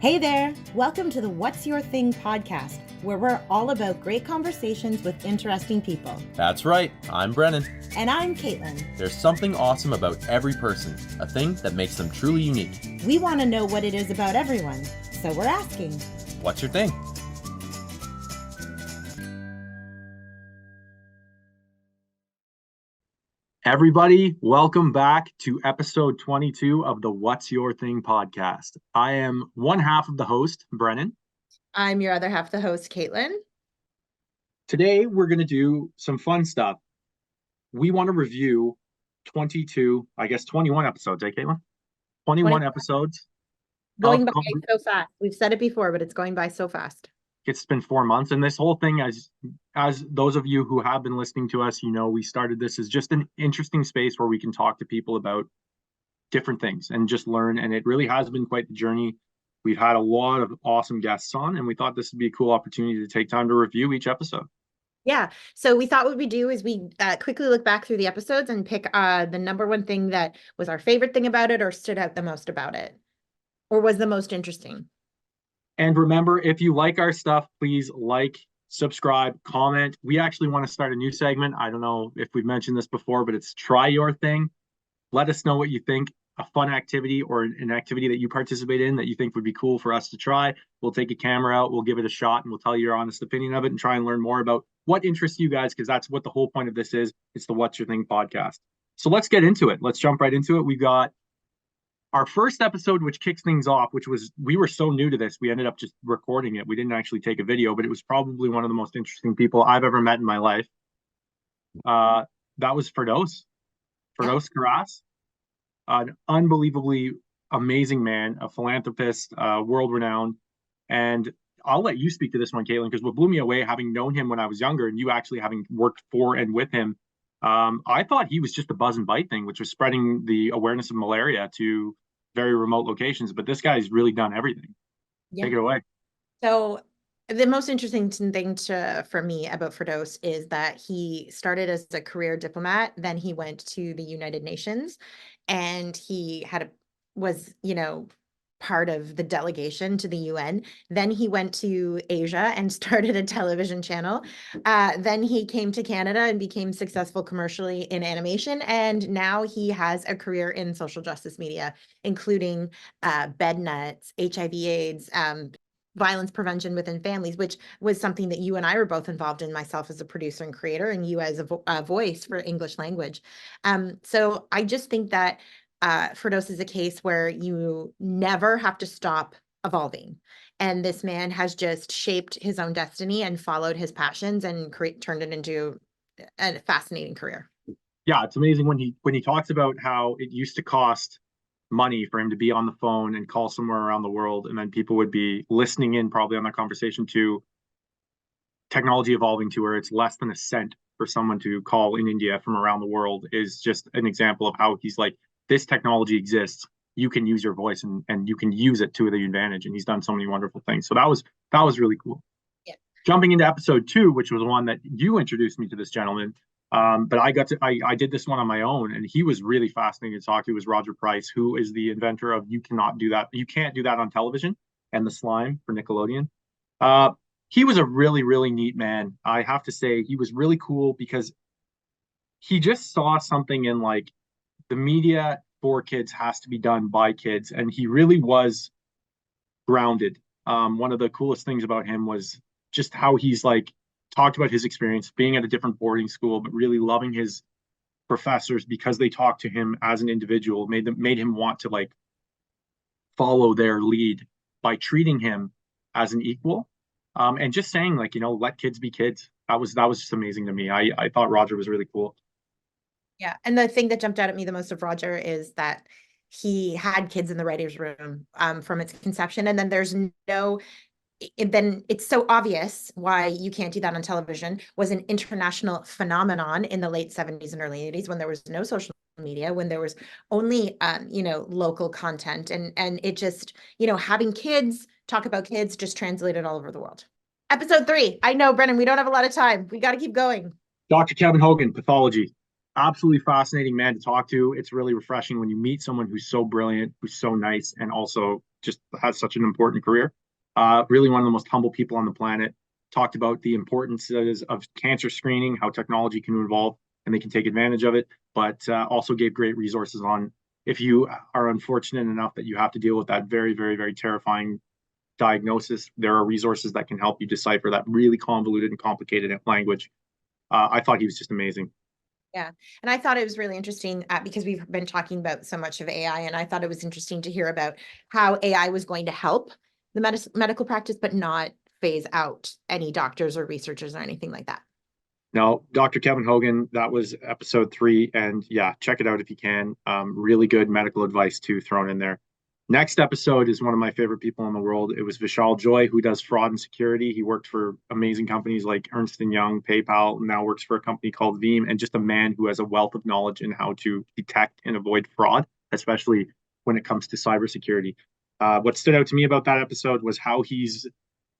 Hey there! Welcome to the What's Your Thing podcast, where we're all about great conversations with interesting people. That's right. I'm Brennan. And I'm Caitlin. There's something awesome about every person, a thing that makes them truly unique. We want to know what it is about everyone, so we're asking, What's your thing? Everybody, welcome back to episode 22 of the What's Your Thing podcast. I am one half of the host, Brennan. I'm your other half, the host, Caitlin. Today, we're going to do some fun stuff. We want to review 21 episodes, Caitlin? 21 episodes. Going by so fast. We've said it before, but it's going by so fast. It's been 4 months, and this whole thing, as those of you who have been listening to us, we started this as just an interesting space where we can talk to people about different things and just learn. And it really has been quite the journey. We've had a lot of awesome guests on, and we thought this would be a cool opportunity to take time to review each episode. Yeah. So we thought what we'd do is we quickly look back through the episodes and pick the number one thing that was our favorite thing about it or stood out the most about it or was the most interesting. And remember, if you like our stuff, please like, subscribe, comment. We actually want to start a new segment. I don't know if we've mentioned this before, but it's Try Your Thing. Let us know what you think, a fun activity or an activity that you participate in that you think would be cool for us to try. We'll take a camera out, we'll give it a shot, and we'll tell you your honest opinion of it and try and learn more about what interests you guys, because that's what the whole point of this is. It's the What's Your Thing podcast. So let's get into it. Let's jump right into it. We've got our first episode, which kicks things off, we were so new to this, we ended up just recording it. We didn't actually take a video, but it was probably one of the most interesting people I've ever met in my life. That was Firdaus Karas, an unbelievably amazing man, a philanthropist, world-renowned. And I'll let you speak to this one, Caitlin, because what blew me away, having known him when I was younger and you actually having worked for and with him, I thought he was just a buzz and bite thing, which was spreading the awareness of malaria to very remote locations. But this guy's really done everything. Yeah. Take it away. So the most interesting thing for me about Firdaus is that he started as a career diplomat. Then he went to the United Nations and he was part of the delegation to the UN. Then he went to Asia and started a television channel. Then he came to Canada and became successful commercially in animation. And now he has a career in social justice media, including bed nets, HIV/AIDS, violence prevention within families, which was something that you and I were both involved in, myself as a producer and creator, and you as a voice for English language. So I just think that Firdaus is a case where you never have to stop evolving. And this man has just shaped his own destiny and followed his passions and turned it into a fascinating career. Yeah, it's amazing when he talks about how it used to cost money for him to be on the phone and call somewhere around the world, and then people would be listening in probably on that conversation, to technology evolving to where it's less than a cent for someone to call in India from around the world, is just an example of how he's like, this technology exists, you can use your voice and you can use it to the advantage. And he's done so many wonderful things. So that was really cool. Yeah. Jumping into episode 2, which was one that you introduced me to this gentleman. But I did this one on my own, and he was really fascinating to talk to. Was Roger Price, who is the inventor of You Can't Do That on Television, and the slime for Nickelodeon. He was a really, really neat man. I have to say, he was really cool because he just saw something in, like, the media for kids has to be done by kids, and he really was grounded. One of the coolest things about him was just how he's like talked about his experience being at a different boarding school, but really loving his professors because they talked to him as an individual, made him want to like follow their lead by treating him as an equal, and just saying, like, let kids be kids. That was just amazing to me. I thought Roger was really cool. Yeah. And the thing that jumped out at me the most of Roger is that he had kids in the writer's room from its conception. And then then it's so obvious why You Can't Do That on Television was an international phenomenon in the late 70s and early 80s, when there was no social media, when there was only, local content. And it just, having kids talk about kids just translated all over the world. Episode 3. I know, Brennan, we don't have a lot of time. We got to keep going. Dr. Kevin Hogan, pathology. Absolutely fascinating man to talk to. It's really refreshing when you meet someone who's so brilliant, who's so nice, and also just has such an important career. Really one of the most humble people on the planet. Talked about the importance of cancer screening, how technology can evolve and they can take advantage of it, but also gave great resources on if you are unfortunate enough that you have to deal with that very, very, very terrifying diagnosis, there are resources that can help you decipher that really convoluted and complicated language. I thought he was just amazing. Yeah. And I thought it was really interesting because we've been talking about so much of AI, and I thought it was interesting to hear about how AI was going to help the medical practice, but not phase out any doctors or researchers or anything like that. Now, Dr. Kevin Hogan, that was episode 3. And yeah, check it out if you can. Really good medical advice too thrown in there. Next episode is one of my favorite people in the world. It was Vishal Joy, who does fraud and security. He worked for amazing companies like Ernst & Young, PayPal, now works for a company called Veeam, and just a man who has a wealth of knowledge in how to detect and avoid fraud, especially when it comes to cybersecurity. What stood out to me about that episode was how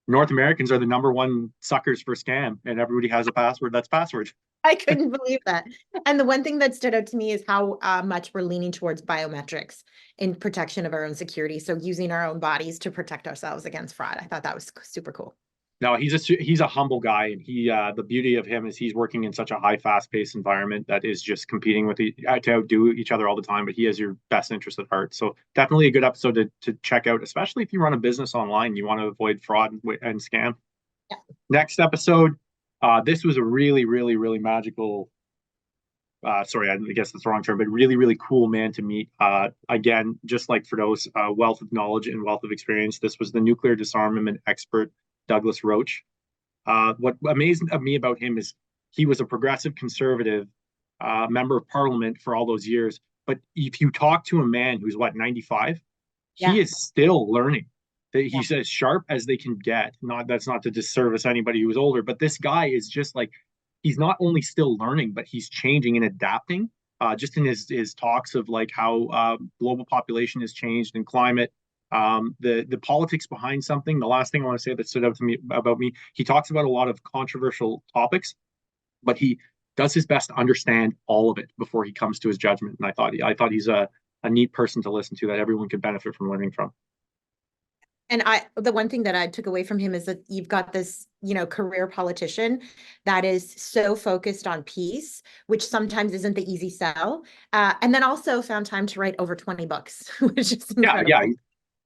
North Americans are the #1 suckers for scam, and everybody has a password that's password. I couldn't believe that. And the one thing that stood out to me is how much we're leaning towards biometrics in protection of our own security. So using our own bodies to protect ourselves against fraud. I thought that was super cool. No, he's a humble guy, and the beauty of him is he's working in such a high, fast-paced environment that is just competing with to outdo each other all the time. But he has your best interest at heart. So definitely a good episode to check out, especially if you run a business online, you want to avoid fraud and scam. Yeah. Next episode, this was a really, really, really magical. Sorry, I guess that's the wrong term, but really, really cool man to meet. Again, just like Firdaus, wealth of knowledge and wealth of experience. This was the nuclear disarmament expert, Douglas Roach. What amazed me about him is he was a progressive conservative member of parliament for all those years. But if you talk to a man who's 95, Yeah. he is still learning. He's as sharp as they can get. That's not to disservice anybody who's older, but this guy is just like, he's not only still learning, but he's changing and adapting. Just in his talks of like how global population has changed and climate, the politics behind something. The last thing I want to say that stood out to me about me, he talks about a lot of controversial topics, but he does his best to understand all of it before he comes to his judgment. And I thought he's a neat person to listen to that everyone could benefit from learning from. And the one thing that I took away from him is that you've got this, career politician that is so focused on peace, which sometimes isn't the easy sell. And then also found time to write over 20 books, which is incredible. Yeah,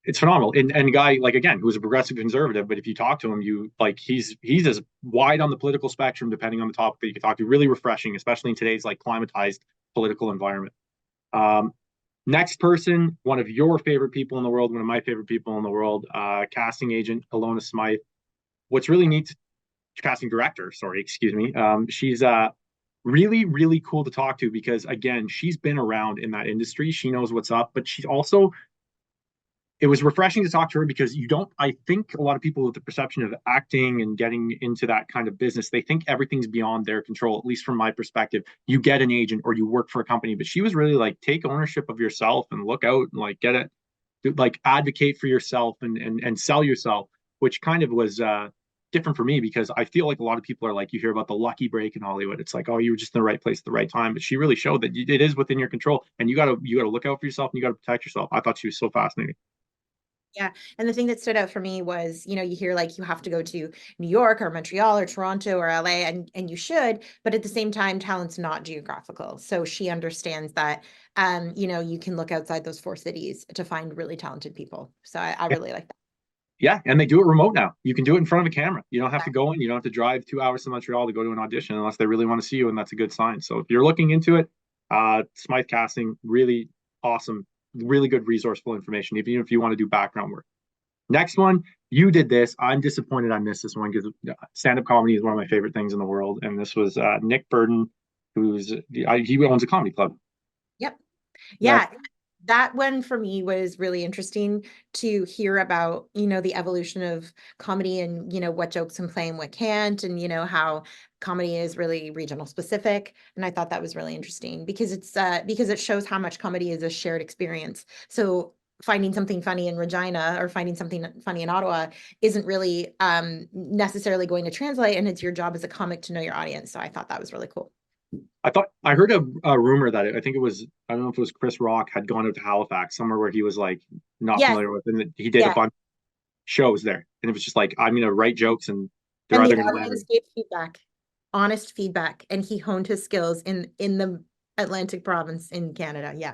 it's phenomenal. And a guy like, again, who's a progressive conservative, but if you talk to him, he's as wide on the political spectrum, depending on the topic that you can talk to. Really refreshing, especially in today's like climatized political environment. Next person, one of your favorite people in the world, one of my favorite people in the world, casting agent Ilona Smythe. What's really neat, casting director, sorry, excuse me. She's really, really cool to talk to because, again, she's been around in that industry. She knows what's up, but she's also, it was refreshing to talk to her because I think a lot of people with the perception of acting and getting into that kind of business, they think everything's beyond their control, at least from my perspective. You get an agent or you work for a company, but she was really like, take ownership of yourself and look out and like get it, like advocate for yourself and sell yourself, which kind of was different for me because I feel like a lot of people are like, you hear about the lucky break in Hollywood. It's like, oh, you were just in the right place at the right time. But she really showed that it is within your control and you got to look out for yourself and you got to protect yourself. I thought she was so fascinating. Yeah. And the thing that stood out for me was, you hear like you have to go to New York or Montreal or Toronto or LA, and you should, but at the same time, talent's not geographical. So she understands that, you can look outside those 4 cities to find really talented people. So I really like that. Yeah, and they do it remote now. You can do it in front of a camera. You don't have to go in. You don't have to drive 2 hours to Montreal to go to an audition unless they really want to see you, and that's a good sign. So if you're looking into it, Smythe Casting, really awesome, really good resourceful information, even if you want to do background work. Next one, you did this. I'm disappointed I missed this one because stand-up comedy is one of my favorite things in the world. And this was Nick Burden, he owns a comedy club. Yep. Yeah. That one for me was really interesting to hear about, the evolution of comedy and, what jokes can play and what can't, and, how comedy is really regional specific. And I thought that was really interesting because because it shows how much comedy is a shared experience. So finding something funny in Regina or finding something funny in Ottawa isn't really necessarily going to translate. And it's your job as a comic to know your audience. So I thought that was really cool. I thought I heard a rumor that I think it was, I don't know if it was Chris Rock had gone out to Halifax, somewhere where he was like not Yes, familiar with, and that he did a yeah. bunch of shows there, and it was just like, I'm gonna write jokes and they're And the either gonna land. audience gave feedback, honest feedback, and he honed his skills in the Atlantic province in Canada. Yeah.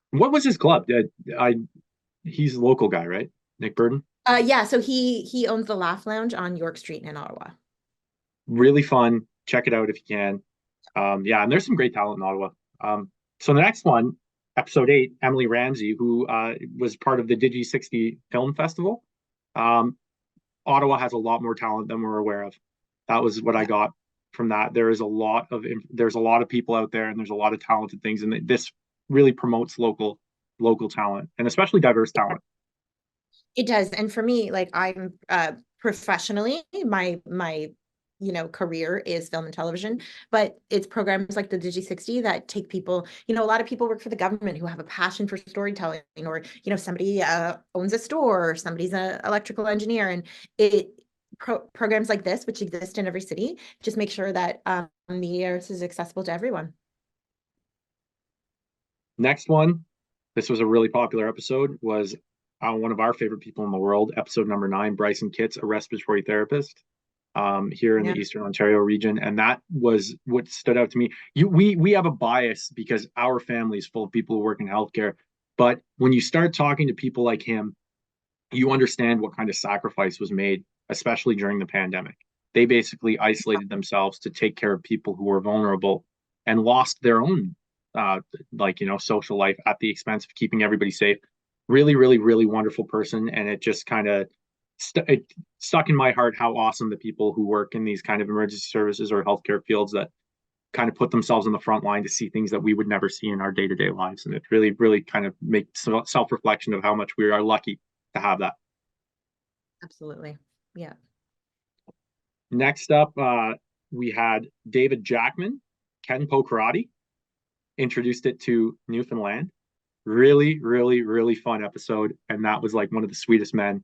What was his club? I he's a local guy, right? Nick Burden. Yeah, so he owns the Laugh Lounge on York Street in Ottawa. Really fun. Check it out if you can. Yeah, and there's some great talent in Ottawa. So the next one, episode 8, Emily Ramsey, who was part of the Digi 60 Film Festival. Um, Ottawa has a lot more talent than we're aware of. That was what I Yeah. got from that. There's a lot of people out there, and there's a lot of talented things, and this really promotes local talent, and especially diverse talent. It does. And for me, like I'm professionally, my career is film and television, but it's programs like the Digi 60 that take people, a lot of people work for the government who have a passion for storytelling, or, somebody owns a store, or somebody's an electrical engineer, and programs like this, which exist in every city, just make sure that the arts is accessible to everyone. Next one, this was a really popular episode, was one of our favorite people in the world, episode number 9, Bryson Kitts, a respiratory therapist here in Yeah. the Eastern Ontario region. And that was what stood out to me. We have a bias because our family is full of people who work in healthcare. But when you start talking to people like him, you understand what kind of sacrifice was made, especially during the pandemic. They basically isolated themselves to take care of people who were vulnerable and lost their own social life at the expense of keeping everybody safe. Really, really, really wonderful person. And it just kind of it stuck in my heart how awesome the people who work in these kind of emergency services or healthcare fields that kind of put themselves in the front line to see things that we would never see in our day-to-day lives. And it really, really kind of makes self-reflection of how much we are lucky to have that. Absolutely. Yeah. Next up, we had David Jackman, Kenpo Karate, introduced it to Newfoundland. Really, really, really fun episode. And that was like one of the sweetest men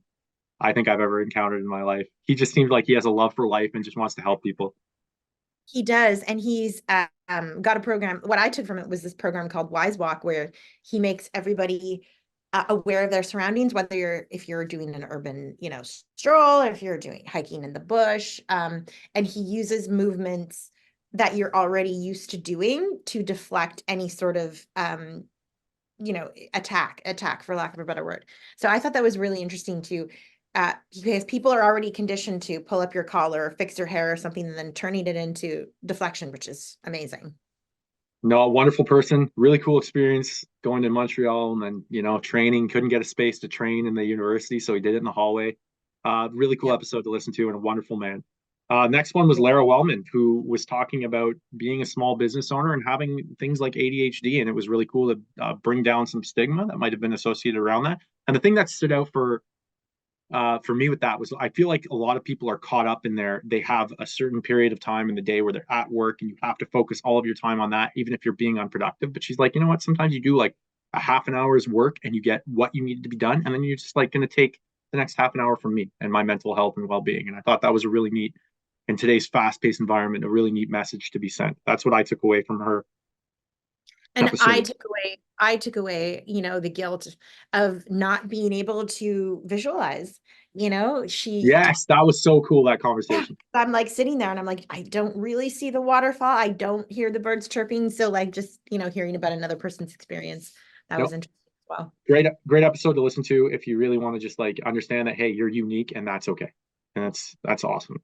I think I've ever encountered in my life. He just seems like he has a love for life and just wants to help people. He does, and he's got a program. What I took from it was this program called Wise Walk, where he makes everybody aware of their surroundings, whether if you're doing an urban, stroll, or if you're doing hiking in the bush. And he uses movements that you're already used to doing to deflect any sort of attack for lack of a better word. So I thought that was really interesting too, because people are already conditioned to pull up your collar or fix your hair or something, and then turning it into deflection, which is amazing. No, a wonderful person, really cool experience going to Montreal and then, training, couldn't get a space to train in the university. So he did it in the hallway. Really cool Yep. episode to listen to and a wonderful man. Next one was Lara Wellman, who was talking about being a small business owner and having things like ADHD. And it was really cool to bring down some stigma that might have been associated around that. And the thing that stood out for me with that was I feel like a lot of people are caught up in they have a certain period of time in the day where they're at work and you have to focus all of your time on that, even if you're being unproductive. But she's like, you know what? Sometimes you do like a half an hour's work and you get what you needed to be done. And then you're just like going to take the next half an hour from me and my mental health and well-being. And I thought that was a really neat, in today's fast-paced environment, a really neat message to be sent. That's what I took away from her And I episode. took away, the guilt of not being able to visualize. She Yes, that was so cool, that Yeah, conversation. I'm like sitting there and I'm like, I don't really see the waterfall. I don't hear the birds chirping. So like just, hearing about another person's experience, that was Nope. interesting as well. Great episode to listen to if you really want to just like understand that, hey, you're unique and that's okay. And that's awesome.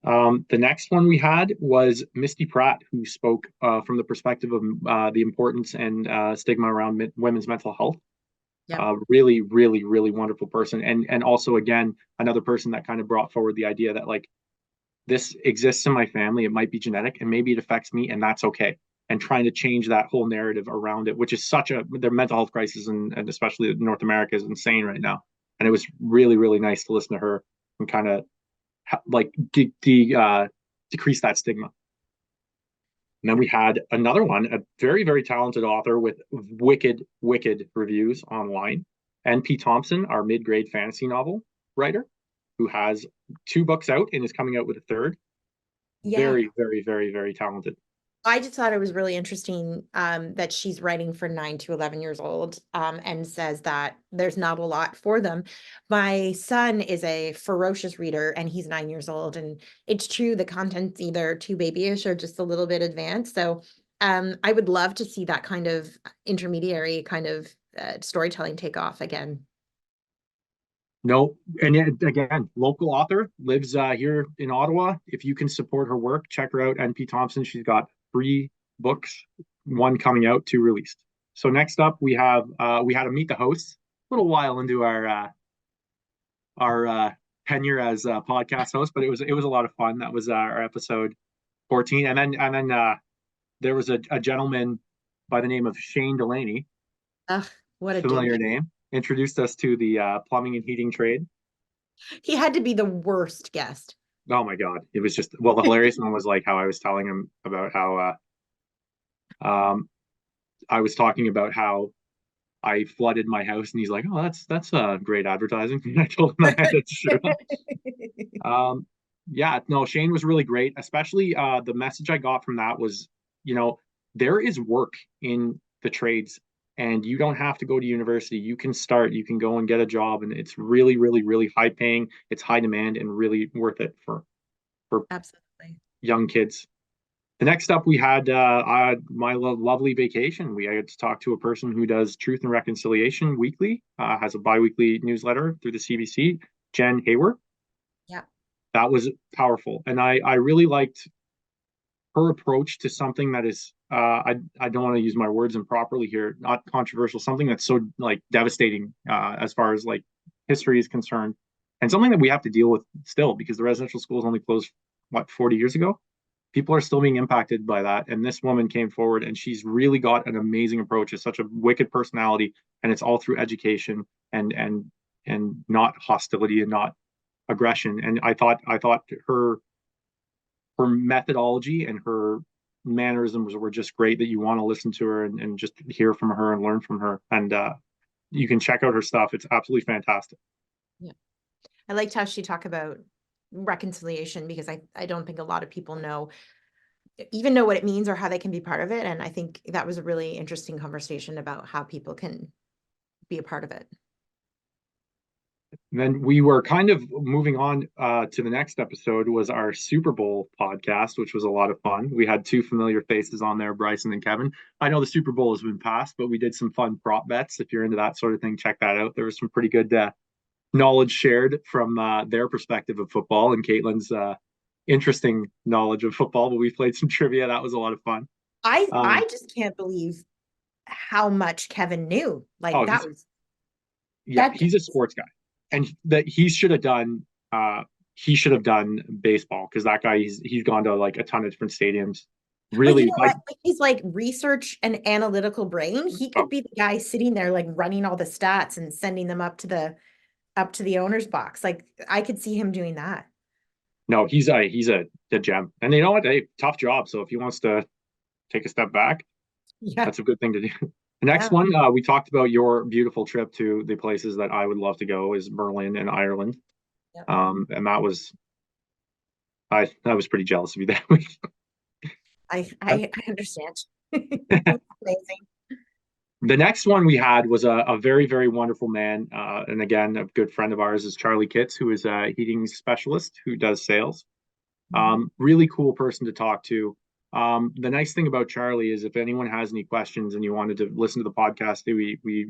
The next one we had was Misty Pratt, who spoke from the perspective of the importance and stigma around women's mental health. Yep. Really, really, really wonderful person. And also, again, another person that kind of brought forward the idea that like this exists in my family. It might be genetic and maybe it affects me and that's okay. And trying to change that whole narrative around it, which is their mental health crisis and especially North America is insane right now. And it was really, really nice to listen to her and kind of like decrease that stigma. And then we had another one, a very, very talented author with wicked, wicked reviews online. N.P. Thompson, our mid-grade fantasy novel writer, who has 2 books out and is coming out with a third. Yeah. Very, very, very, very talented. I just thought it was really interesting that she's writing for 9 to 11 years old and says that there's not a lot for them. My son is a ferocious reader and he's 9 years old, and it's true the content's either too babyish or just a little bit advanced. So I would love to see that kind of intermediary kind of storytelling take off again. No, and yet, again, local author, lives here in Ottawa. If you can support her work, check her out. NP Thompson. She's got 3 books, one coming out, 2 released. So next up, we had to meet the hosts a little while into our tenure as a podcast host, but it was a lot of fun. That was our episode 14, and then there was a gentleman by the name of Shane Delaney, Ugh, what a familiar doofy. name, introduced us to the plumbing and heating trade. He had to be the worst guest. Oh my God. It was just, well, the hilarious one was like how I was telling him about how I was talking about how I flooded my house, and he's like, "Oh, that's great advertising." And I told him that it's true. Yeah, no, Shane was really great, especially the message I got from that was, you know, there is work in the trades, and you don't have to go to university. You can start, you can go and get a job, and it's really, really, really high paying. It's high demand and really worth it for Absolutely. young kids. The next up, we had my lovely vacation. We had to talk to a person who does Truth and Reconciliation weekly, has a biweekly newsletter through the CBC, Jen Hayward. Yeah. That was powerful, and I really liked her approach to something that is I don't want to use my words improperly here, not controversial, something that's so like devastating as far as like history is concerned, and something that we have to deal with still because the residential schools only closed, what, 40 years ago. People are still being impacted by that, and this woman came forward and she's really got an amazing approach. It's such a wicked personality, and it's all through education and not hostility and not aggression. And I thought her methodology and her mannerisms were just great, that you want to listen to her and just hear from her and learn from her. And you can check out her stuff. It's absolutely fantastic. Yeah. I liked how she talked about reconciliation because I don't think a lot of people even know what it means or how they can be part of it. And I think that was a really interesting conversation about how people can be a part of it. And then we were kind of moving on to the next episode, was our Super Bowl podcast, which was a lot of fun. We had 2 familiar faces on there, Bryson and Kevin. I know the Super Bowl has been passed, but we did some fun prop bets. If you're into that sort of thing, check that out. There was some pretty good knowledge shared from their perspective of football, and Caitlin's interesting knowledge of football. But we played some trivia. That was a lot of fun. I just can't believe how much Kevin knew. Like Oh, that was yeah, that he's a sports guy, and that he should have done baseball, because that guy, he's gone to like a ton of different stadiums. but you Really, know like, what? With his like research and analytical brain, he oh, could be the guy sitting there like running all the stats and sending them up to the owner's box. Like I could see him doing that. no, he's a gem, and you know what? Hey, tough job. So if he wants to take a step back, Yeah. that's a good thing to do. The next Yeah. one, we talked about your beautiful trip to the places that I would love to go, is Berlin and Ireland. Yep. And I was pretty jealous of you that week. I understand. Amazing. The next one we had was a very, very wonderful man. And again, a good friend of ours is Charlie Kitts, who is a heating specialist who does sales. Really cool person to talk to. The nice thing about Charlie is if anyone has any questions and you wanted to listen to the podcast, we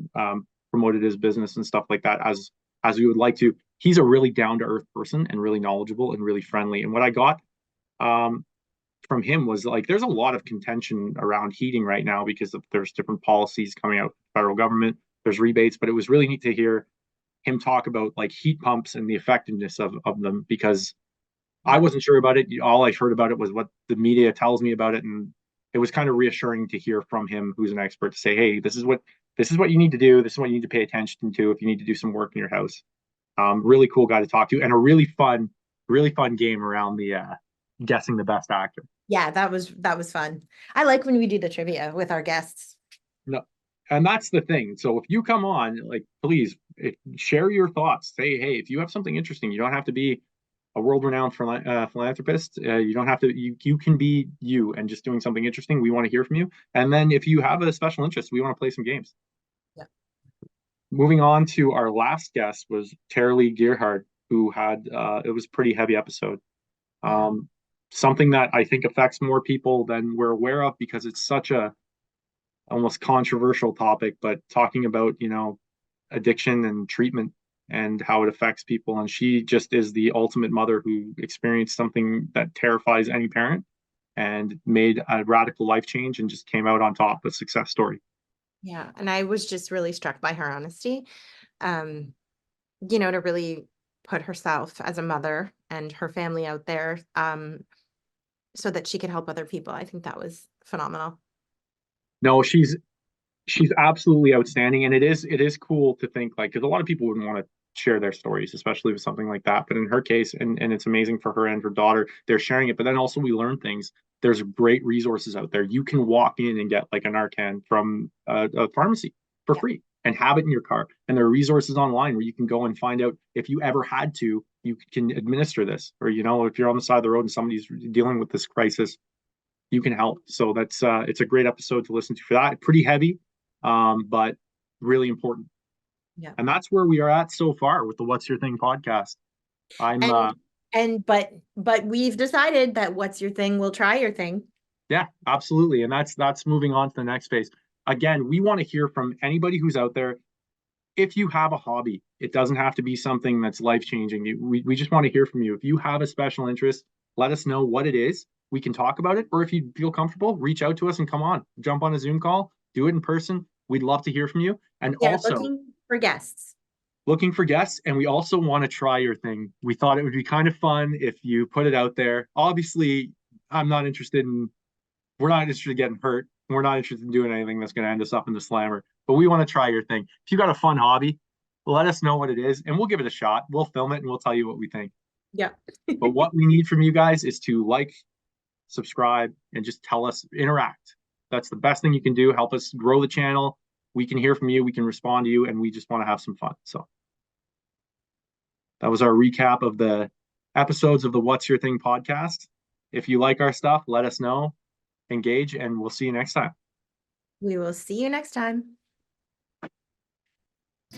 promoted his business and stuff like that as we would like to. He's a really down to earth person and really knowledgeable and really friendly. And what I got from him was like, there's a lot of contention around heating right now because there's different policies coming out of the federal government. There's rebates, but it was really neat to hear him talk about like heat pumps and the effectiveness of them, because I wasn't sure about it. All I heard about it was what the media tells me about it, and it was kind of reassuring to hear from him, who's an expert, to say, "Hey, this is what you need to do. This is what you need to pay attention to if you need to do some work in your house." Really cool guy to talk to, and a really fun game around the guessing the best actor. Yeah, that was fun. I like when we do the trivia with our guests. No, and that's the thing. So if you come on, like, please share your thoughts. Say, hey, if you have something interesting, you don't have to be a world-renowned philanthropist. You don't have to. You can be you and just doing something interesting. We want to hear from you. And then if you have a special interest, we want to play some games. Yeah. Moving on to our last guest was Tara-Leigh Gerhard, who had it was a pretty heavy episode. Something that I think affects more people than we're aware of because it's such a almost controversial topic, but talking about, addiction and treatment and how it affects people. And she just is the ultimate mother who experienced something that terrifies any parent and made a radical life change and just came out on top, a success story. Yeah. And I was just really struck by her honesty, to really put herself as a mother and her family out there, so that she could help other people. I think that was phenomenal. No, she's absolutely outstanding, and it is cool to think, like, because a lot of people wouldn't want to share their stories, especially with something like that. But in her case, and it's amazing for her and her daughter, they're sharing it. But then also we learn things. There's great resources out there. You can walk in and get like a Narcan from a pharmacy for free and have it in your car. And there are resources online where you can go and find out if you ever had to, you can administer this. Or, if you're on the side of the road and somebody's dealing with this crisis, you can help. So that's it's a great episode to listen to for that. Pretty heavy, but really important. Yeah. And that's where we are at so far with the What's Your Thing podcast. But we've decided that What's Your Thing, we'll try your thing. Yeah, absolutely. And that's moving on to the next phase. Again, we want to hear from anybody who's out there. If you have a hobby, it doesn't have to be something that's life-changing. We just want to hear from you. If you have a special interest, let us know what it is. We can talk about it. Or if you feel comfortable, reach out to us and come on, jump on a Zoom call, do it in person. We'd love to hear from you. And also looking for guests. And we also want to try your thing. We thought it would be kind of fun if you put it out there. Obviously, we're not interested in getting hurt. We're not interested in doing anything that's going to end us up in the slammer, but we want to try your thing. If you got a fun hobby, let us know what it is and we'll give it a shot. We'll film it and we'll tell you what we think. Yeah. But what we need from you guys is to like, subscribe, and just tell us, interact. That's the best thing you can do. Help us grow the channel. We can hear from you. We can respond to you, and we just want to have some fun. So that was our recap of the episodes of the What's Your Thing podcast. If you like our stuff, let us know, engage, and we'll see you next time. We will see you next time.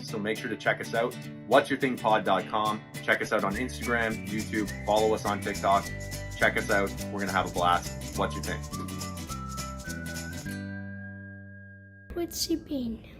So make sure to check us out, whatsyourthingpod.com. Check us out on Instagram, YouTube, follow us on TikTok. Check us out. We're going to have a blast. What's your thing? What's your thing?